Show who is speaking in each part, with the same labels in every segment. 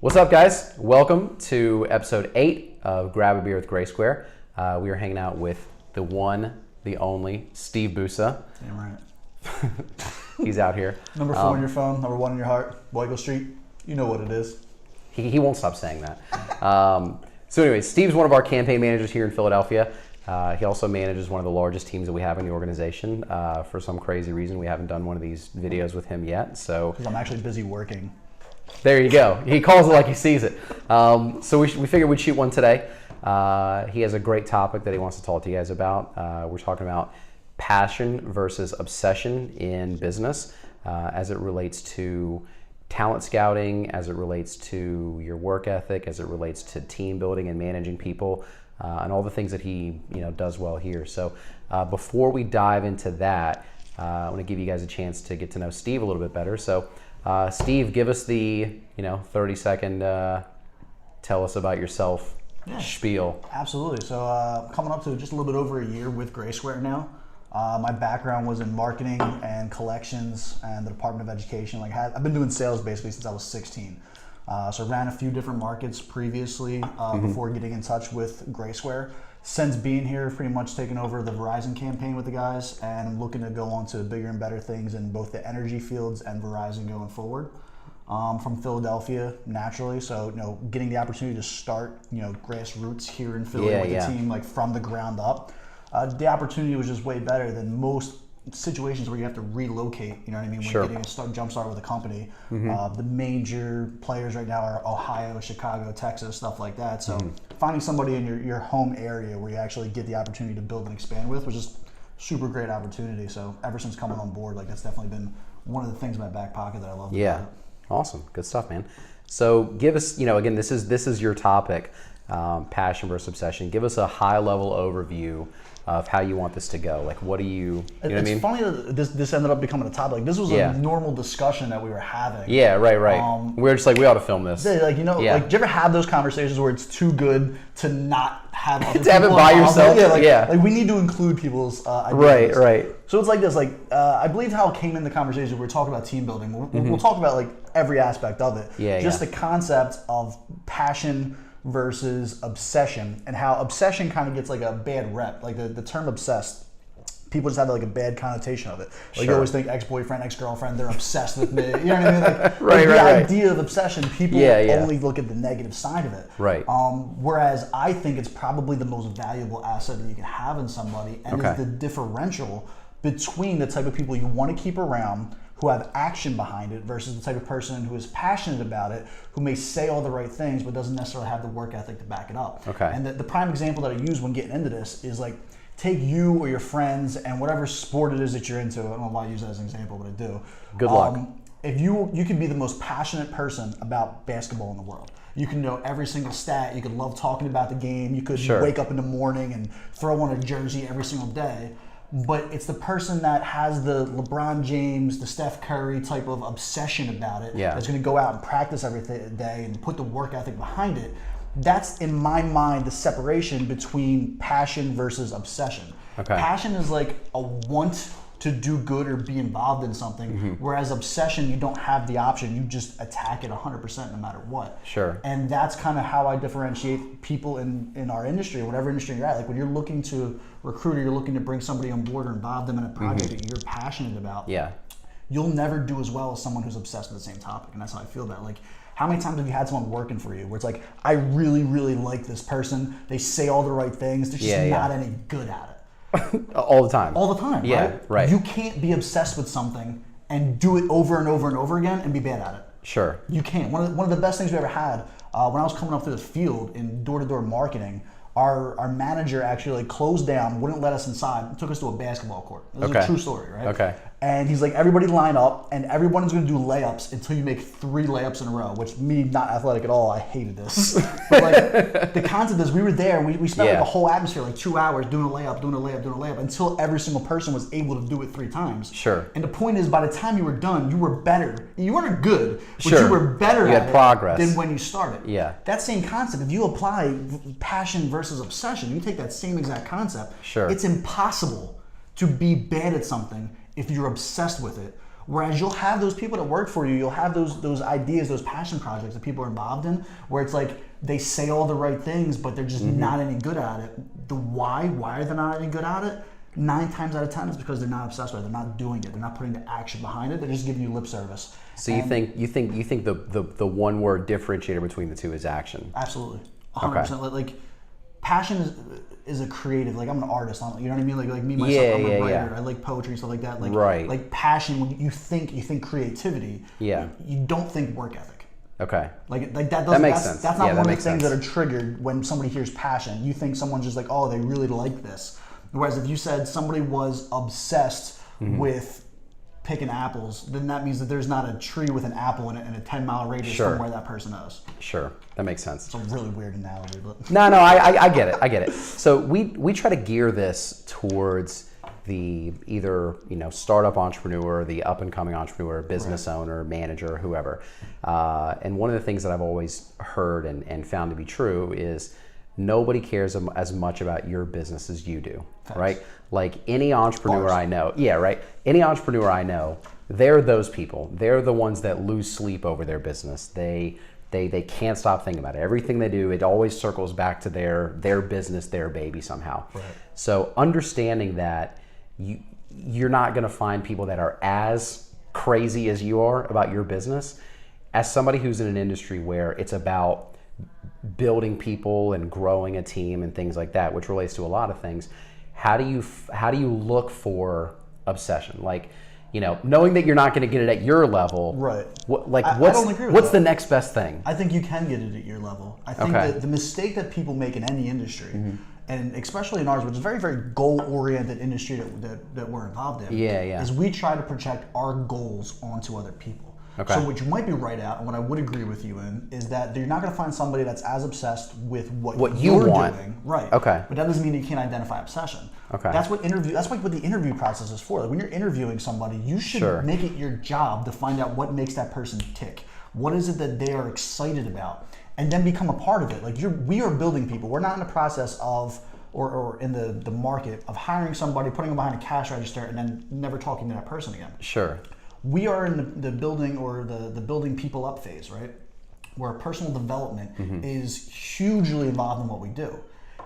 Speaker 1: What's up, guys? Welcome to episode 8 of Grab a Beer with GraySquare. We are hanging out with the one, the only, Steve Bussa.
Speaker 2: Damn right.
Speaker 1: He's out here.
Speaker 2: Number 4 on your phone, number 1 in your heart, Boygo Street. You know what it is.
Speaker 1: He won't stop saying that. So anyway, Steve's one of our campaign managers here in Philadelphia. He also manages one of the largest teams that we have in the organization. For some crazy reason, we haven't done one of these videos with him yet. So
Speaker 2: Because I'm actually busy working.
Speaker 1: there you go. He calls it like he sees it. So we figured we'd shoot one today. He has a great topic that he wants to talk to you guys about. We're talking about passion versus obsession in business as it relates to talent scouting, as it relates to your work ethic, as it relates to team building and managing people, and all the things that he does well here. So before we dive into that, I want to give you guys a chance to get to know Steve a little bit better. So Steve, give us the 30-second tell us about yourself spiel.
Speaker 2: Absolutely. So coming up to just a little bit over a year with GraySquare now. My background was in marketing and collections and the Department of Education. I've been doing sales basically since I was 16. So I ran a few different markets previously before getting in touch with GraySquare. Since being here, pretty much taken over the Verizon campaign with the guys, and I'm looking to go on to bigger and better things in both the energy fields and Verizon going forward. From Philadelphia, naturally, so getting the opportunity to start grassroots here in Philly with the team from the ground up. The opportunity was just way better than most situations where you have to relocate. You know what I mean? When
Speaker 1: Sure.
Speaker 2: getting a jump start with a company. The major players right now are Ohio, Chicago, Texas, stuff like that. So finding somebody in your home area where you actually get the opportunity to build and expand with was just super great opportunity. So ever since coming on board, that's definitely been one of the things in my back pocket that I love.
Speaker 1: Yeah, awesome, good stuff, man. So give us, again, this is your topic, passion versus obsession. Give us a high level overview of how you want this to go. What do you know what I mean?
Speaker 2: It's funny that this ended up becoming a topic. This was a normal discussion that we were having.
Speaker 1: Yeah, right. We were just we ought to film this.
Speaker 2: Do you ever have those conversations where it's too good to not have other
Speaker 1: to have it by yourself?
Speaker 2: We need to include people's ideas.
Speaker 1: Right.
Speaker 2: So it's like this. I believe how it came in the conversation. We were talking about team building. We'll talk about every aspect of it. Just the concept of passion versus obsession, and how obsession kind of gets a bad rep. The term obsessed, people just have a bad connotation of it. You always think ex-boyfriend, ex-girlfriend, they're obsessed with me. You know what I mean?
Speaker 1: Right.
Speaker 2: The idea of obsession, people only look at the negative side of it.
Speaker 1: Right.
Speaker 2: Whereas I think it's probably the most valuable asset that you can have in somebody, and is the differential between the type of people you want to keep around who have action behind it versus the type of person who is passionate about it, who may say all the right things but doesn't necessarily have the work ethic to back it up.
Speaker 1: Okay.
Speaker 2: And the prime example that I use when getting into this is take you or your friends and whatever sport it is that you're into. I don't know why I use that as an example, but I do.
Speaker 1: Good luck.
Speaker 2: If you could be the most passionate person about basketball in the world. You can know every single stat. You could love talking about the game. You could wake up in the morning and throw on a jersey every single day. But it's the person that has the LeBron James, the Steph Curry type of obsession about it, that's going to go out and practice every day and put the work ethic behind it. That's, in my mind, the separation between passion versus obsession.
Speaker 1: Okay.
Speaker 2: Passion is a want to do good or be involved in something, whereas obsession, you don't have the option. You just attack it 100% no matter what.
Speaker 1: Sure.
Speaker 2: And that's kind of how I differentiate people in our industry, whatever industry you're at. When you're looking to recruit or you're looking to bring somebody on board or involve them in a project that you're passionate about, you'll never do as well as someone who's obsessed with the same topic. And that's how I feel about it. How many times have you had someone working for you where it's I really, really like this person. They say all the right things. They're just not any good at it.
Speaker 1: All the time.
Speaker 2: All the time,
Speaker 1: right.
Speaker 2: You can't be obsessed with something and do it over and over and over again and be bad at it.
Speaker 1: Sure.
Speaker 2: You can't. One of the best things we ever had when I was coming up through the field in door-to-door marketing, our manager actually closed down, wouldn't let us inside, took us to a basketball court. This is a true story, right?
Speaker 1: Okay.
Speaker 2: And he's everybody line up, and everyone is going to do layups until you make 3 layups in a row, which me, not athletic at all, I hated this. But the concept is we were there, we spent the whole atmosphere, 2 hours doing a layup, until every single person was able to do it 3 times.
Speaker 1: Sure.
Speaker 2: And the point is, by the time you were done, you were better. You weren't good, but you were better at
Speaker 1: progress
Speaker 2: than when you started.
Speaker 1: Yeah.
Speaker 2: That same concept, if you apply passion versus obsession, you take that same exact concept,
Speaker 1: Sure.
Speaker 2: It's impossible to be bad at something if you're obsessed with it, Whereas you'll have those people that work for you, you'll have those ideas, those passion projects that people are involved in, where it's like they say all the right things, but they're just not any good at it. The why are they not any good at it? 9 times out of 10 is because they're not obsessed with it. They're not doing it. They're not putting the action behind it. They're just giving you lip service.
Speaker 1: So you think the one word differentiator between the two is action?
Speaker 2: Absolutely, 100%. Like passion is a creative. Like I'm an artist. You know what I mean? Like me myself, I'm a writer. Yeah. I like poetry and stuff like that. Like passion. When you think creativity. Yeah. You don't think work ethic.
Speaker 1: Okay.
Speaker 2: Like that doesn't.
Speaker 1: That makes sense.
Speaker 2: That's not one of the things that are triggered when somebody hears passion. You think someone's just like, oh, they really like this. Whereas if you said somebody was obsessed with picking apples, then that means that there's not a tree with an apple in it in a 10-mile radius from where that person is.
Speaker 1: Sure, that makes sense.
Speaker 2: It's a really weird analogy, but
Speaker 1: no, I get it. I get it. So we try to gear this towards the either startup entrepreneur, the up and coming entrepreneur, business owner, manager, whoever. And one of the things that I've always heard and found to be true is nobody cares as much about your business as you do. Thanks. Right? Like any entrepreneur I know, any entrepreneur I know, they're those people. They're the ones that lose sleep over their business. They can't stop thinking about it. Everything they do, it always circles back to their business, their baby somehow. Right. So understanding that you're not going to find people that are as crazy as you are about your business. As somebody who's in an industry where it's about building people and growing a team and things like that, which relates to a lot of things, how do you look for obsession? Like, knowing that you're not going to get it at your level, right? What's the next best thing?
Speaker 2: I think you can get it at your level. I think that the mistake that people make in any industry, and especially in ours, which is a very, very goal-oriented industry that we're involved in, is we try to project our goals onto other people. Okay. So what you might be right at, and what I would agree with you in, is that you're not going to find somebody that's as obsessed with what you're doing, right? Okay. But that doesn't mean you can't identify obsession. Okay. That's what the interview process is for. Like when you're interviewing somebody, you should make it your job to find out what makes that person tick. What is it that they are excited about, and then become a part of it. Like we are building people. We're not in the process of or in the market of hiring somebody, putting them behind a cash register, and then never talking to that person again. Sure. We are in the building or the building people up phase, right? Where personal development is hugely involved in what we do.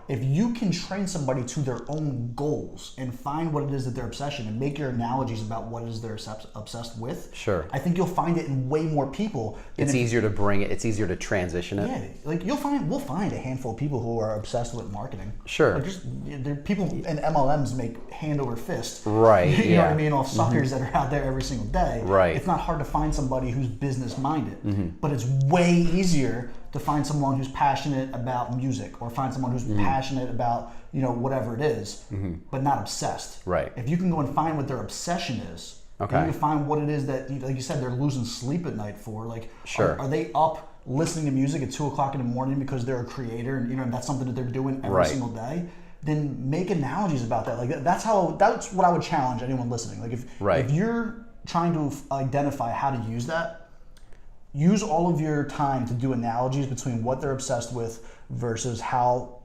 Speaker 2: If you can train somebody to their own goals and find what it is that their obsession and make your analogies about what it is they're obsessed with, I think you'll find it in way more people.
Speaker 1: It's easier to bring it. It's easier to transition it.
Speaker 2: Yeah, like we'll find a handful of people who are obsessed with marketing.
Speaker 1: Sure.
Speaker 2: Like people in MLMs make hand over fist.
Speaker 1: Right.
Speaker 2: You know what I mean? All suckers that are out there every single day.
Speaker 1: Right.
Speaker 2: It's not hard to find somebody who's business minded, but it's way easier to find someone who's passionate about music or find someone who's passionate about, whatever it is, but not obsessed.
Speaker 1: Right.
Speaker 2: If you can go and find what their obsession is, and you can find what it is that, like you said, they're losing sleep at night for. Like, are they up listening to music at 2:00 in the morning because they're a creator and that's something that they're doing every single day? Then make analogies about that. Like that's what I would challenge anyone listening. Like if you're trying to identify how to use that, use all of your time to do analogies between what they're obsessed with versus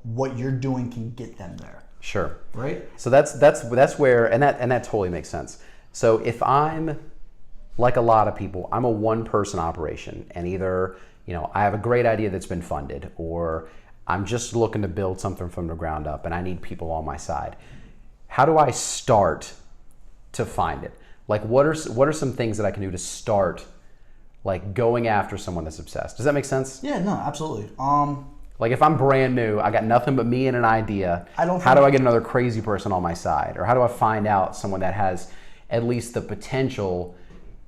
Speaker 2: what you're doing can get them there.
Speaker 1: Sure.
Speaker 2: Right?
Speaker 1: So that's where and that totally makes sense. So if I'm like a lot of people, I'm a one-person operation, and either I have a great idea that's been funded, or I'm just looking to build something from the ground up and I need people on my side. How do I start to find it? Like what are some things that I can do to start like going after someone that's obsessed? Does that make sense?
Speaker 2: Yeah, no, absolutely.
Speaker 1: Like if I'm brand new, I got nothing but me and an idea, how do I get another crazy person on my side? Or how do I find out someone that has at least the potential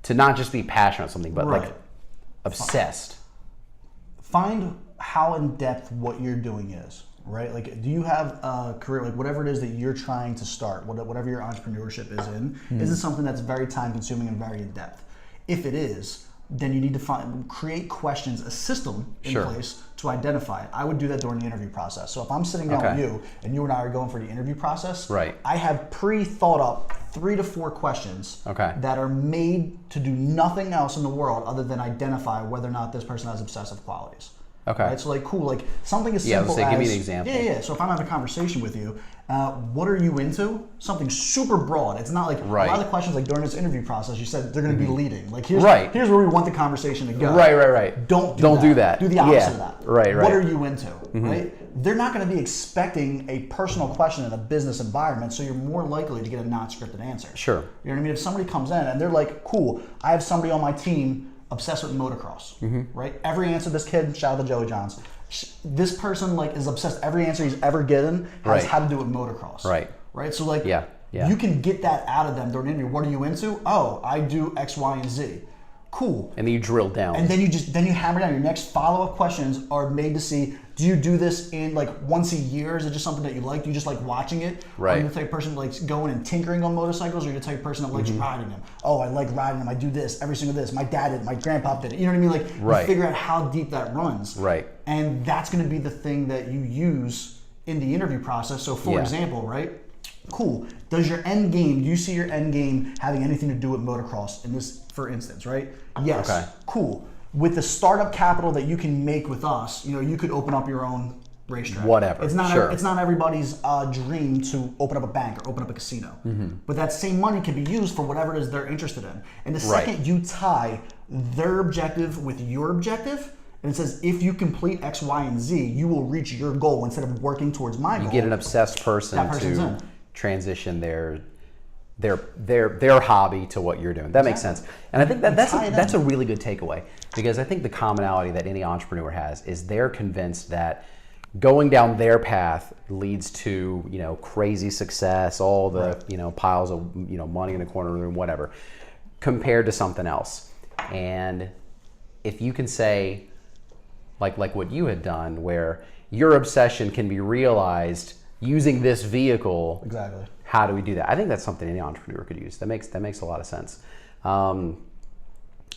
Speaker 1: to not just be passionate about something, but like obsessed?
Speaker 2: Find how in depth what you're doing is, right? Like, do you have a career, like whatever it is that you're trying to start, whatever your entrepreneurship is in, is it something that's very time consuming and very in depth? If it is, then you need to create questions, a system in place to identify it. I would do that during the interview process. So if I'm sitting down with you and you and I are going for the interview process, I have pre-thought up 3 to 4 questions that are made to do nothing else in the world other than identify whether or not this person has obsessive qualities.
Speaker 1: Okay.
Speaker 2: Right? So like, cool, like something as
Speaker 1: Yeah,
Speaker 2: simple
Speaker 1: say,
Speaker 2: as...
Speaker 1: give me an example.
Speaker 2: Yeah. So if I'm having a conversation with you, what are you into? Something super broad. It's not like a lot of the questions, like during this interview process, you said they're going to be leading. Like here's where we want the conversation to go.
Speaker 1: Right.
Speaker 2: Don't do that. Do the opposite of that.
Speaker 1: Right.
Speaker 2: What are you into? Right? They're not going to be expecting a personal question in a business environment, so you're more likely to get a non-scripted answer.
Speaker 1: Sure.
Speaker 2: You know what I mean? If somebody comes in and they're like, cool, I have somebody on my team obsessed with motocross, right? Every answer this kid, shout out to Joey Johns, this person like is obsessed. Every answer he's ever given has had to do with motocross. Right. So like, you can get that out of them during an interview. What are you into? Oh, I do X, Y, and Z. Cool.
Speaker 1: And then you drill down.
Speaker 2: And then you hammer down. Your next follow-up questions are made to see, do you do this in like once a year? Is it just something that you like? Do you just like watching it?
Speaker 1: Right.
Speaker 2: Are you the type of person that likes going and tinkering on motorcycles, or are you the type of person that likes riding them? Oh, I like riding them. I do this, every single this. My dad did it, my grandpa did it. You know what I mean? Like, you figure out how deep that runs.
Speaker 1: Right.
Speaker 2: And that's going to be the thing that you use in the interview process. So for example, right? Cool. Does your end game, do you see your end game having anything to do with motocross in this, for instance, right? Yes. Okay. Cool. With the startup capital that you can make with us, you know, you could open up your own racetrack.
Speaker 1: Whatever.
Speaker 2: It's not everybody's dream to open up a bank or open up a casino. But that same money can be used for whatever it is they're interested in. And the second you tie their objective with your objective, and it says, if you complete X, Y, and Z, you will reach your goal instead of working towards my goal.
Speaker 1: You get an obsessed person to transition their hobby to what you're doing. That makes sense. And I think that's a really good takeaway, because I think the commonality that any entrepreneur has is they're convinced that going down their path leads to, you know, crazy success, all the, you know, piles of, you know, money in the corner room, whatever, compared to something else. And if you can say, like what you had done, where your obsession can be realized using this vehicle. Exactly. How do we do that? I think that's something any entrepreneur could use. That makes a lot of sense. All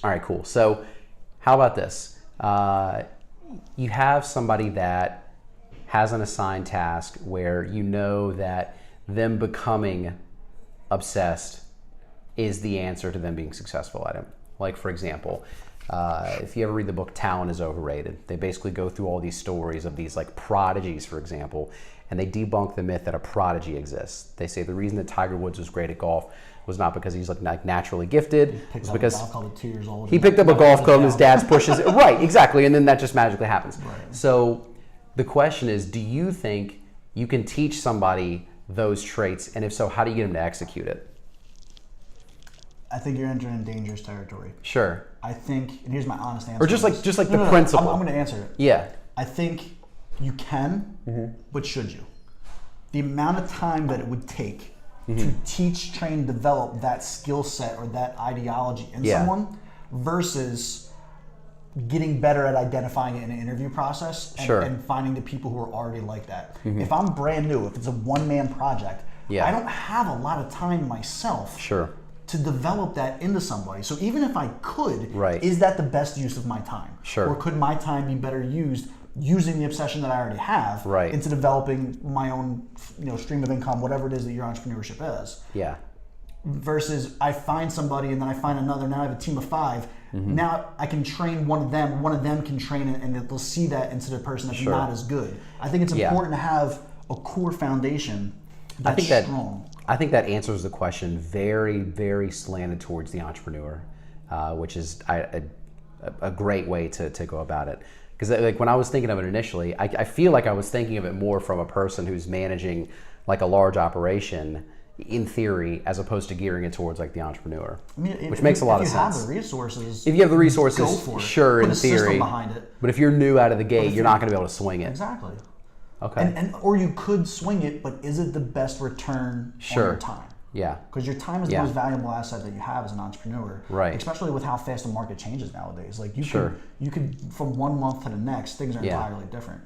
Speaker 1: right, cool. So how about this? You have somebody that has an assigned task where you know that them becoming obsessed is the answer to them being successful at it. Like, for example, if you ever read the book Talent is Overrated, they basically go through all these stories of these like prodigies, for example, and they debunk the myth that a prodigy exists. They say the reason that Tiger Woods was great at golf was not because he's like naturally gifted. It's because he picked up a golf club and his dad's pushes it. Right, exactly, and then that just magically happens. Right. So the question is, do you think you can teach somebody those traits, and if so, how do you get them to execute it?
Speaker 2: I think you're entering dangerous territory.
Speaker 1: Sure.
Speaker 2: I think, and here's my honest answer.
Speaker 1: Or just like the principle.
Speaker 2: I'm going to answer it.
Speaker 1: Yeah.
Speaker 2: I think you can, but should you? The amount of time that it would take to teach, train, develop that skill set or that ideology in someone versus getting better at identifying it in an interview process and finding the people who are already like that. If I'm brand new, if it's a one-man project, I don't have a lot of time myself to develop that into somebody. So even if I could, is that the best use of my time? Or could my time be better used using the obsession that I already have into developing my own, you know, stream of income, whatever it is that your entrepreneurship is? Yeah. Versus I find somebody and then I find another, now I have a team of 5. Now I can train one of them can train it, and they'll see that into the person that's not as good. I think it's important to have a core foundation that's strong.
Speaker 1: I think that answers the question very, very slanted towards the entrepreneur, which is a great way to go about it. Because like when I was thinking of it initially, I feel like I was thinking of it more from a person who's managing like a large operation in theory, as opposed to gearing it towards like the entrepreneur, which makes a lot of sense. If you have the resources,
Speaker 2: go for it.
Speaker 1: Sure,
Speaker 2: put
Speaker 1: in theory.
Speaker 2: System behind it.
Speaker 1: But if you're new out of the gate, you're not going to be able to swing it.
Speaker 2: Exactly.
Speaker 1: Okay.
Speaker 2: Or you could swing it, but is it the best return on your time?
Speaker 1: Yeah.
Speaker 2: Because your time is the most valuable asset that you have as an entrepreneur.
Speaker 1: Right.
Speaker 2: Especially with how fast the market changes nowadays. Like you could from one month to the next, things are entirely different.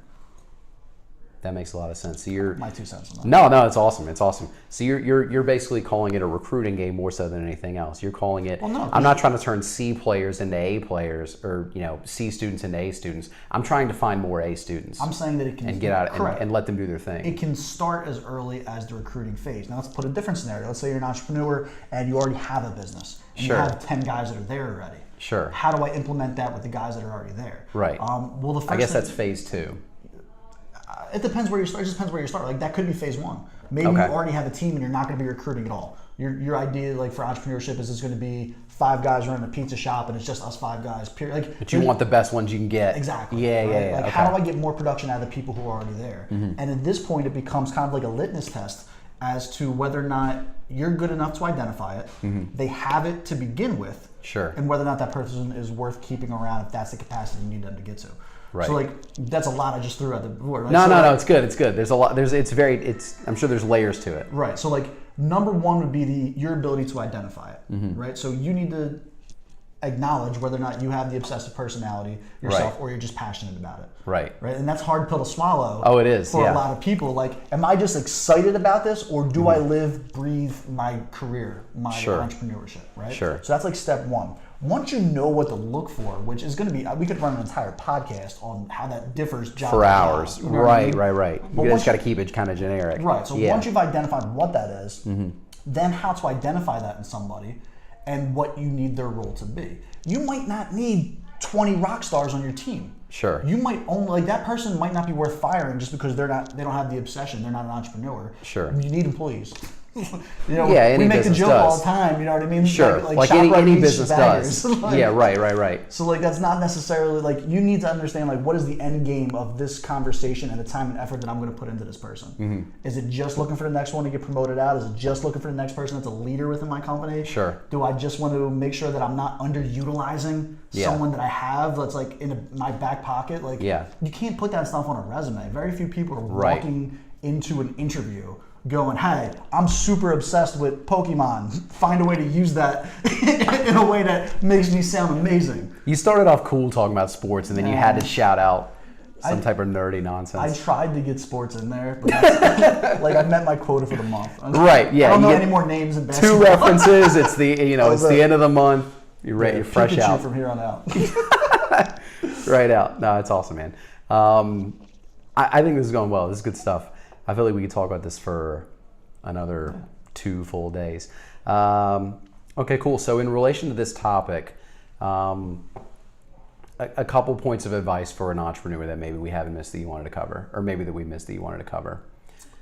Speaker 1: That makes a lot of sense. So you're
Speaker 2: my 2 cents on that.
Speaker 1: No, it's awesome. It's awesome. So you're basically calling it a recruiting game more so than anything else. You're calling it. Well, no, I'm not trying to turn C players into A players, or C students into A students. I'm trying to find more A students.
Speaker 2: I'm saying that it can
Speaker 1: get out and let them do their thing.
Speaker 2: It can start as early as the recruiting phase. Now let's put a different scenario. Let's say you're an entrepreneur and you already have a business. And you have 10 guys that are there already.
Speaker 1: Sure.
Speaker 2: How do I implement that with the guys that are already there?
Speaker 1: Right.
Speaker 2: Well, the first
Speaker 1: I guess
Speaker 2: thing,
Speaker 1: that's phase 2.
Speaker 2: it depends where you start. It just depends where you start. Like that could be phase 1. Maybe you already have a team and you're not going to be recruiting at all. Your idea, like for entrepreneurship, is it's going to be 5 guys running a pizza shop and it's just us 5 guys. Period. Like,
Speaker 1: but you want the best ones you can get.
Speaker 2: Exactly.
Speaker 1: Yeah,
Speaker 2: right?
Speaker 1: yeah.
Speaker 2: Like
Speaker 1: Okay.
Speaker 2: how do I get more production out of the people who are already there? And at this point, it becomes kind of like a litmus test as to whether or not you're good enough to identify it. They have it to begin with.
Speaker 1: Sure.
Speaker 2: And whether or not that person is worth keeping around if that's the capacity you need them to get to.
Speaker 1: Right.
Speaker 2: So like that's a lot I just threw at the board. Right?
Speaker 1: No, it's good. It's good. There's a lot. I'm sure there's layers to it.
Speaker 2: Right. So like number 1 would be your ability to identify it. Right. So you need to acknowledge whether or not you have the obsessive personality yourself or you're just passionate about it.
Speaker 1: Right.
Speaker 2: Right. And that's a hard pill to swallow.
Speaker 1: Oh, it is.
Speaker 2: For a lot of people. Like, am I just excited about this or do I live, breathe my career, my entrepreneurship? Right.
Speaker 1: Sure.
Speaker 2: So that's like step 1. Once you know what to look for, which is going to be, we could run an entire podcast on how that differs job
Speaker 1: For
Speaker 2: to
Speaker 1: hours.
Speaker 2: job, you know what I mean?
Speaker 1: Right. You just got to keep it kind of generic.
Speaker 2: Right. So once you've identified what that is, then how to identify that in somebody and what you need their role to be. You might not need 20 rock stars on your team.
Speaker 1: Sure.
Speaker 2: You might only, like that person might not be worth firing just because they don't have the obsession, they're not an entrepreneur.
Speaker 1: Sure.
Speaker 2: You need employees. We
Speaker 1: any
Speaker 2: make the
Speaker 1: business
Speaker 2: joke
Speaker 1: does.
Speaker 2: all the time, you know what I mean?
Speaker 1: Sure, like
Speaker 2: ShopRite
Speaker 1: any
Speaker 2: needs
Speaker 1: business
Speaker 2: baggers.
Speaker 1: does. Right.
Speaker 2: So like that's not necessarily like you need to understand like what is the end game of this conversation and the time and effort that I'm going to put into this person. Is it just looking for the next one to get promoted out? Is it just looking for the next person that's a leader within my company?
Speaker 1: Sure.
Speaker 2: Do I just want to make sure that I'm not underutilizing someone that I have that's like in my back pocket? Like you can't put that stuff on a resume. Very few people are walking into an interview going, hey, I'm super obsessed with Pokemon. Find a way to use that in a way that makes me sound amazing.
Speaker 1: You started off cool talking about sports, and then you had to shout out some type of nerdy nonsense.
Speaker 2: I tried to get sports in there, but that's, like I met my quota for the month.
Speaker 1: Right, yeah.
Speaker 2: I don't know any more names in basketball.
Speaker 1: 2 references. It's the it's the end of the month. You're ready. You're fresh
Speaker 2: Pikachu
Speaker 1: out
Speaker 2: from here on out.
Speaker 1: right out. No, it's awesome, man. I think this is going well. This is good stuff. I feel like we could talk about this for another 2 full days. Okay, cool. So in relation to this topic, a couple points of advice for an entrepreneur that maybe we haven't missed that you wanted to cover, or maybe that we missed that you wanted to cover.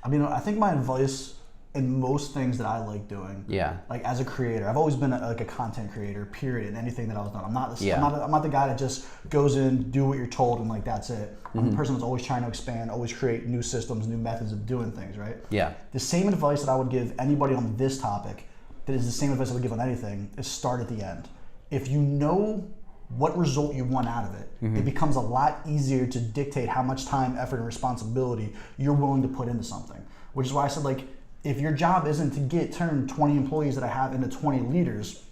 Speaker 2: I mean, I think my advice in most things that I like doing, like as a creator, I've always been a content creator, period, in anything that I was doing. I'm not the guy that just goes in, do what you're told, and like that's it. I'm the person that's always trying to expand, always create new systems, new methods of doing things, right? Yeah. The same advice that I would give anybody on this topic, that is the same advice I would give on anything, is start at the end. If you know what result you want out of it, it becomes a lot easier to dictate how much time, effort, and responsibility you're willing to put into something. Which is why I said, like, if your job isn't to turn 20 employees that I have into 20 leaders,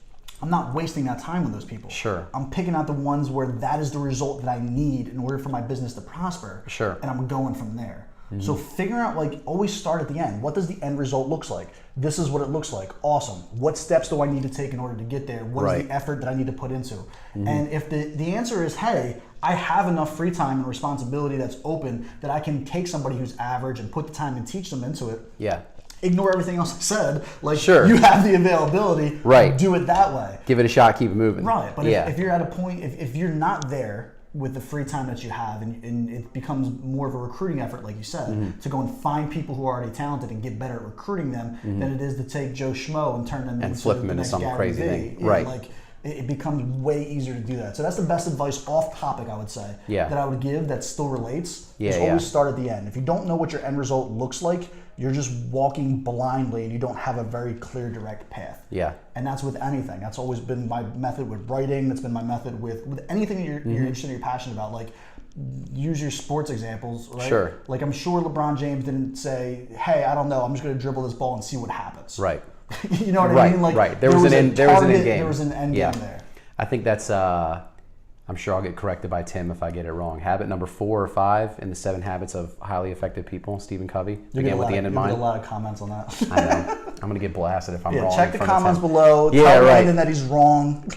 Speaker 2: I'm not wasting that time with those people. Sure. I'm picking out the ones where that is the result that I need in order for my business to prosper. Sure. And I'm going from there. So figure out, like, always start at the end. What does the end result looks like? This is what it looks like. Awesome. What steps do I need to take in order to get there? What is the effort that I need to put into? And if the answer is, hey, I have enough free time and responsibility that's open that I can take somebody who's average and put the time and teach them into it. Yeah. Ignore everything else I said. Like, you have the availability. Right. Do it that way. Give it a shot. Keep it moving. Right. But if you're at a point, if you're not there with the free time that you have, and it becomes more of a recruiting effort, like you said, to go and find people who are already talented and get better at recruiting them than it is to take Joe Schmo and turn them into flip them into some crazy thing. Right. Like, it becomes way easier to do that. So that's the best advice off topic, I would say, that I would give that still relates, is always start at the end. If you don't know what your end result looks like, you're just walking blindly and you don't have a very clear, direct path. Yeah. And that's with anything. That's always been my method with writing. That's been my method with anything that you're interested in, you're passionate about. Like, use your sports examples, right? Sure. Like, I'm sure LeBron James didn't say, hey, I don't know, I'm just going to dribble this ball and see what happens. Right. You know what I mean? Like, there was an end game. There was an end game there. I think that's, I'm sure I'll get corrected by Tim if I get it wrong. Habit number 4 or 5 in the 7 Habits of Highly Effective People, Stephen Covey. Again, with the end in mind. You'll get a lot of comments on that. I know. I'm going to get blasted if I'm wrong. Check the comments below. Tell Landon that he's wrong.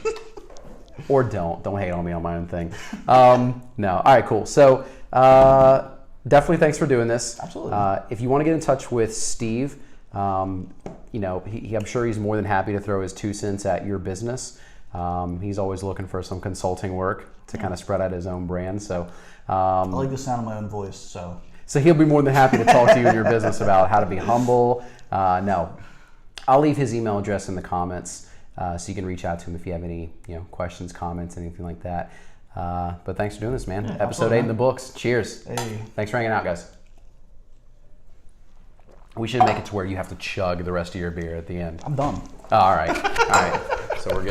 Speaker 2: Or don't hate on me on my own thing. No. All right, cool. So definitely thanks for doing this. Absolutely. If you want to get in touch with Steve, you know, I'm sure he's more than happy to throw his 2 cents at your business.
Speaker 1: He's always looking for some consulting work to kind of spread out his own brand. So
Speaker 2: I like the sound of my own voice, so
Speaker 1: he'll be more than happy to talk to you in your business about how to be humble. No, I'll leave his email address in the comments, so you can reach out to him if you have any questions, comments, anything like that. But thanks for doing this, man.
Speaker 2: Yeah,
Speaker 1: Episode 8 in the books. Cheers.
Speaker 2: hey.
Speaker 1: Thanks for hanging out, guys. We should make it to where you have to chug the rest of your beer at the end.
Speaker 2: I'm done.
Speaker 1: Oh, all right. So we're good.